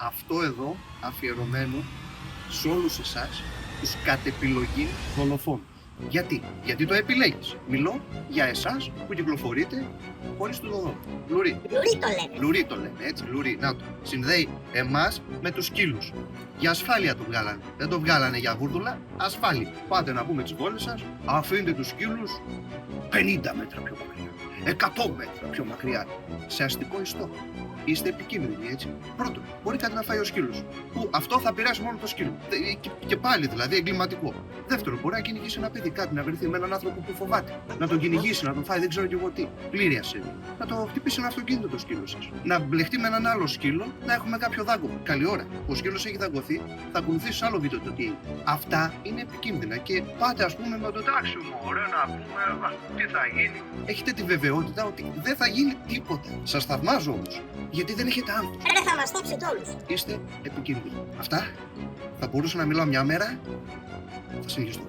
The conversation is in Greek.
αυτό εδώ αφιερωμένο σε όλους εσάς τους κατ' επιλογή δολοφόνους. Γιατί το επιλέγεις. Μιλώ για εσάς που κυκλοφορείτε χωρίς το δολοφόνο. Λουρί. Λουρί το λένε. Λουρί το λένε, έτσι, λουρί. Να το. Συνδέει εμάς με τους σκύλους. Για ασφάλεια το βγάλανε. Δεν το βγάλανε για βούρδουλα. Ασφάλεια. Πάτε να πούμε τις βόλες σας, αφήνετε τους σκύλους 50 μέτρα πιο μακριά. 100 μέτρα πιο μακριά. Σε αστικό ιστό. Είστε επικίνδυνοι, έτσι. Πρώτον, μπορεί κάτι να φάει ο σκύλος. Που αυτό θα πειράσει μόνο το σκύλο. Και πάλι δηλαδή εγκληματικό. Δεύτερον, μπορεί να κυνηγήσει ένα παιδί, κάτι να βρεθεί με έναν άνθρωπο που φοβάται. Να τον κυνηγήσει, να τον φάει, δεν ξέρω κι εγώ τι. Πλήρη ασθένεια. Να το χτυπήσει ένα αυτοκίνητο το σκύλο σας. Να μπλεχτεί με έναν άλλο σκύλο, να έχουμε κάποιο δάγκωμα. Καλή ώρα. Ο σκύλος έχει δαγκωθεί, θα ακολουθήσει άλλο βίντεο το τι είναι. Αυτά είναι επικίνδυνα και πάτε, ας πούμε, με το τάξι μου. Ωραία, να πούμε, τι θα γίνει. Έχετε τη βεβαιότητα ότι δεν θα γίνει τίποτα. Σας θαυμάζω όμως. Γιατί δεν έχετε άγχος. Ρε, θα μας θάψετε όλους. Είστε επικίνδυνοι. Αυτά θα μπορούσα να μιλάω μια μέρα. Θα συνεχιστώ.